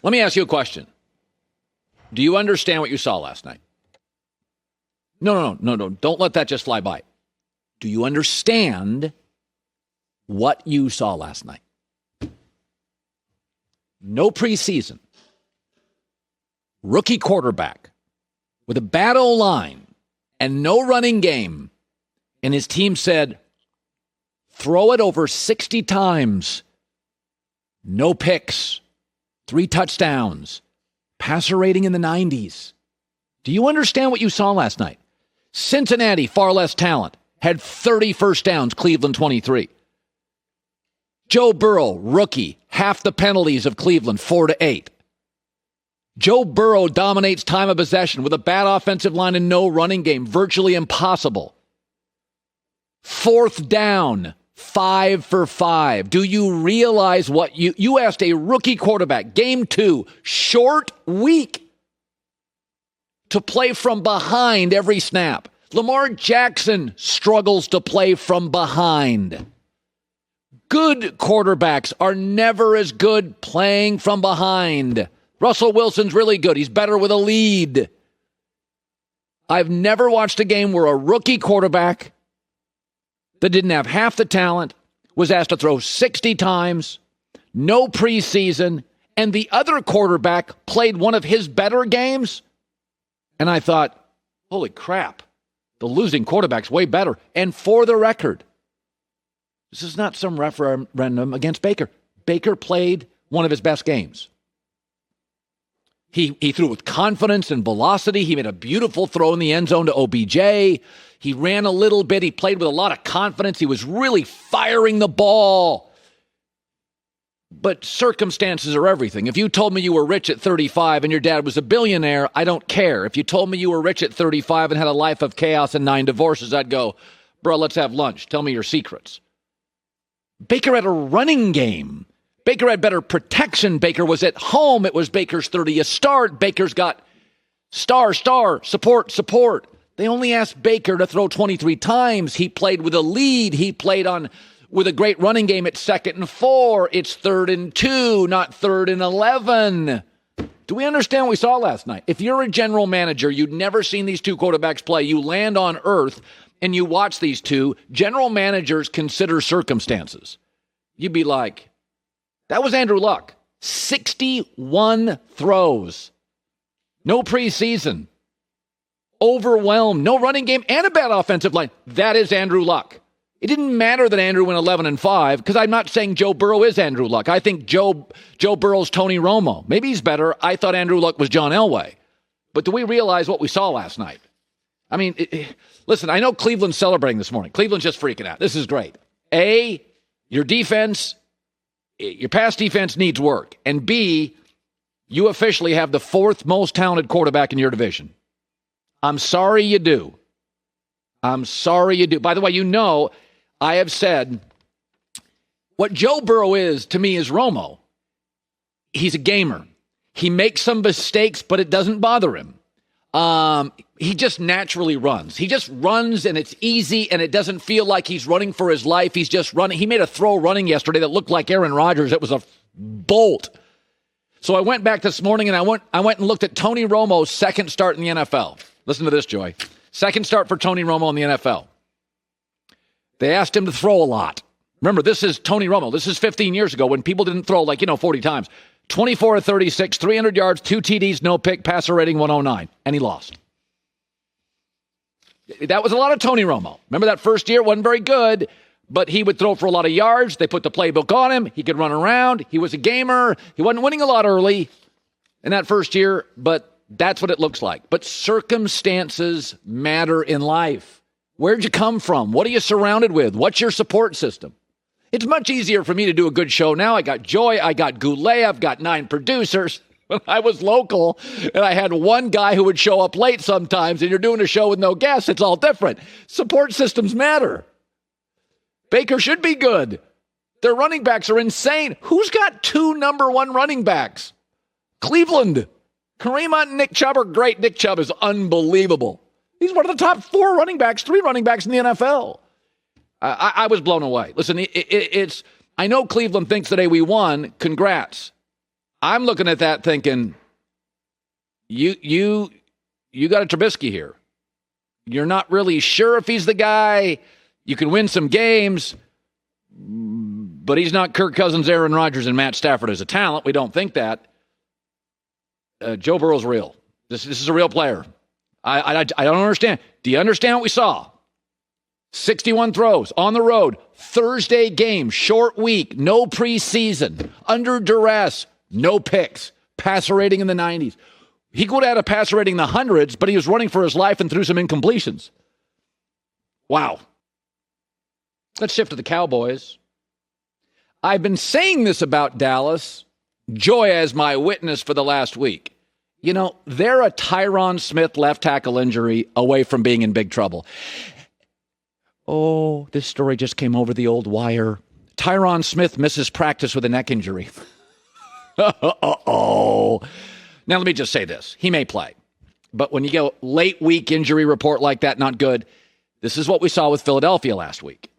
Let me ask you a question. Do you understand what you saw last night? No. Don't let that just fly by. Do you understand what you saw last night? No preseason. Rookie quarterback with a bad O-line and no running game. And his team said, throw it over 60 times. No picks. 3 touchdowns. Passer rating in the 90s. Do you understand what you saw last night? Cincinnati, far less talent, had 30 first downs, Cleveland 23. Joe Burrow, rookie, half the penalties of Cleveland, 4-8. Joe Burrow dominates time of possession with a bad offensive line and no running game, virtually impossible. 4th down, 5 for 5. Do you realize what you asked a rookie quarterback, game 2, short week, to play from behind every snap? Lamar Jackson struggles to play from behind. Good quarterbacks are never as good playing from behind. Russell Wilson's really good. He's better with a lead. I've never watched a game where a rookie quarterback that didn't have half the talent was asked to throw 60 times, no preseason, and the other quarterback played one of his better games. And I thought, holy crap, the losing quarterback's way better. And for the record, this is not some referendum against Baker. Baker played one of his best games. He threw with confidence and velocity. He made a beautiful throw in the end zone to OBJ. He ran a little bit. He played with a lot of confidence. He was really firing the ball. But circumstances are everything. If you told me you were rich at 35 and your dad was a billionaire, I don't care. If you told me you were rich at 35 and had a life of chaos and 9 divorces, I'd go, bro, let's have lunch. Tell me your secrets. Baker had a running game. Baker had better protection. Baker was at home. It was Baker's 30th start. Baker's got star, support. They only asked Baker to throw 23 times. He played with a lead. He played with a great running game at 2nd and 4. It's 3rd and 2, not 3rd and 11. Do we understand what we saw last night? If you're a general manager, you'd never seen these two quarterbacks play. You land on earth and you watch these two. General managers consider circumstances. You'd be like, that was Andrew Luck. 61 throws. No preseason. Overwhelmed. No running game and a bad offensive line. That is Andrew Luck. It didn't matter that Andrew went 11-5 because I'm not saying Joe Burrow is Andrew Luck. I think Joe Burrow's Tony Romo. Maybe he's better. I thought Andrew Luck was John Elway. But do we realize what we saw last night? I mean, listen, I know Cleveland's celebrating this morning. Cleveland's just freaking out. This is great. A, your defense, your pass defense needs work. And B, you officially have the 4th most talented quarterback in your division. I'm sorry you do. I'm sorry you do. By the way, you know, I have said what Joe Burrow is to me is Romo. He's a gamer. He makes some mistakes, but it doesn't bother him. He just naturally runs. He just runs and it's easy and it doesn't feel like he's running for his life. He's just running. He made a throw running yesterday that looked like Aaron Rodgers. It was a bolt. So I went back this morning and I went and looked at Tony Romo's 2nd start in the NFL. Listen to this, Joy. 2nd start for Tony Romo in the NFL. They asked him to throw a lot. Remember, this is Tony Romo. This is 15 years ago when people didn't throw 40 times. 24 of 36, 300 yards, 2 TDs, no pick, passer rating 109. And he lost. That was a lot of Tony Romo. Remember that first year? Wasn't very good, but he would throw for a lot of yards. They put the playbook on him. He could run around. He was a gamer. He wasn't winning a lot early in that first year, but that's what it looks like. But circumstances matter in life. Where'd you come from? What are you surrounded with? What's your support system? It's much easier for me to do a good show now. I got Joy. I got Goulet. I've got 9 producers. When I was local and I had one guy who would show up late sometimes and you're doing a show with no guests, it's all different. Support systems matter. Baker should be good. Their running backs are insane. Who's got 2 number 1 running backs? Cleveland. Kareem Hunt and Nick Chubb are great. Nick Chubb is unbelievable. He's one of the top 4 running backs, 3 running backs in the NFL. I was blown away. Listen, I know Cleveland thinks today we won. Congrats. I'm looking at that thinking, you got a Trubisky here. You're not really sure if he's the guy. You can win some games, but he's not Kirk Cousins, Aaron Rodgers, and Matt Stafford as a talent. We don't think that. Joe Burrow's real. This is a real player. I don't understand. Do you understand what we saw? 61 throws on the road, Thursday game, short week, no preseason, under duress, no picks, passer rating in the 90s. He could have had a passer rating in the hundreds, but he was running for his life and threw some incompletions. Wow. Let's shift to the Cowboys. I've been saying this about Dallas, Joy as my witness for the last week. You know, they're a Tyron Smith left tackle injury away from being in big trouble. Oh, this story just came over the old wire. Tyron Smith misses practice with a neck injury. Uh-oh. Now, let me just say this. He may play. But when you go late week injury report like that, not good. This is what we saw with Philadelphia last week.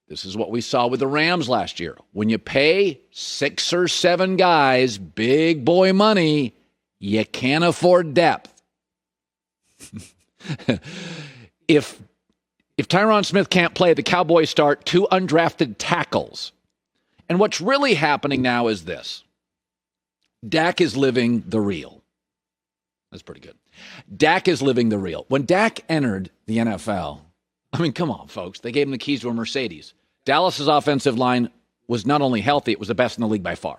This is what we saw with the Rams last year. When you pay 6 or 7 guys big boy money, you can't afford depth. If Tyron Smith can't play, the Cowboys start 2 undrafted tackles. And what's really happening now is this. Dak is living the real. That's pretty good. Dak is living the real. When Dak entered the NFL, I mean, come on, folks. They gave him the keys to a Mercedes. Dallas's offensive line was not only healthy, it was the best in the league by far.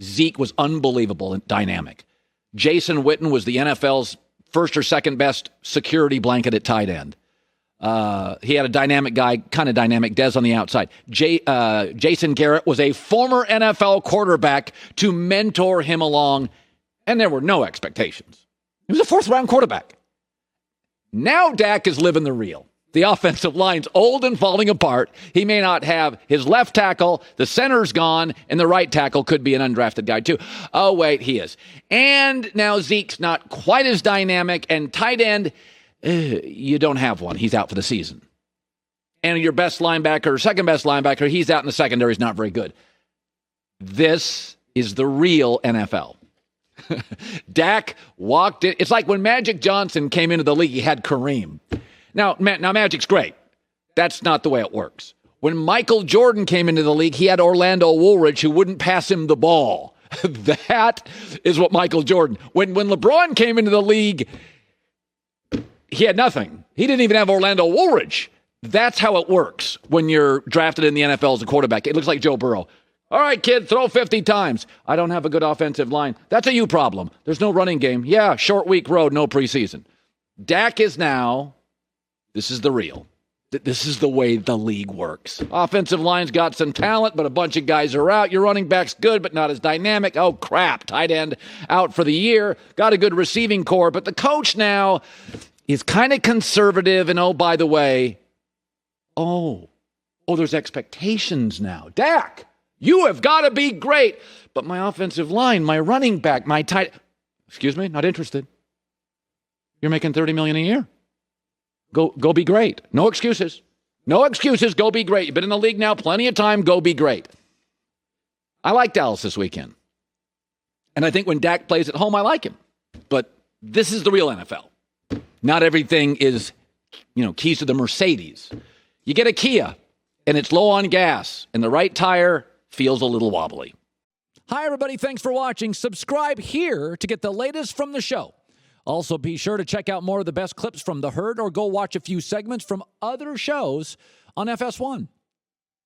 Zeke was unbelievable and dynamic. Jason Witten was the NFL's first or second best security blanket at tight end. He had a dynamic guy, kind of dynamic, Dez on the outside. Jason Garrett was a former NFL quarterback to mentor him along, and there were no expectations. He was a 4th-round quarterback. Now Dak is living the real. The offensive line's old and falling apart. He may not have his left tackle. The center's gone, and the right tackle could be an undrafted guy, too. Oh, wait, he is. And now Zeke's not quite as dynamic, and tight end, you don't have one. He's out for the season. And your best linebacker, second best linebacker, he's out in the secondary. He's not very good. This is the real NFL. Dak walked in. It's like when Magic Johnson came into the league, he had Kareem. Now Magic's great. That's not the way it works. When Michael Jordan came into the league, he had Orlando Woolridge who wouldn't pass him the ball. That is what Michael Jordan. When LeBron came into the league, he had nothing. He didn't even have Orlando Woolridge. That's how it works when you're drafted in the NFL as a quarterback. It looks like Joe Burrow. All right, kid, throw 50 times. I don't have a good offensive line. That's a you problem. There's no running game. Yeah, short week road, no preseason. Dak is now, this is the real. This is the way the league works. Offensive line's got some talent, but a bunch of guys are out. Your running back's good, but not as dynamic. Oh, crap. Tight end out for the year. Got a good receiving core, but the coach now is kind of conservative. And oh, by the way, there's expectations now. Dak, you have got to be great. But my offensive line, my running back, my tight, excuse me, not interested. You're making $30 million a year. Go be great. No excuses. No excuses. Go be great. You've been in the league now plenty of time. Go be great. I like Dallas this weekend. And I think when Dak plays at home, I like him. But this is the real NFL. Not everything is, keys to the Mercedes. You get a Kia, and it's low on gas, and the right tire feels a little wobbly. Hi, everybody. Thanks for watching. Subscribe here to get the latest from the show. Also, be sure to check out more of the best clips from The Herd or go watch a few segments from other shows on FS1.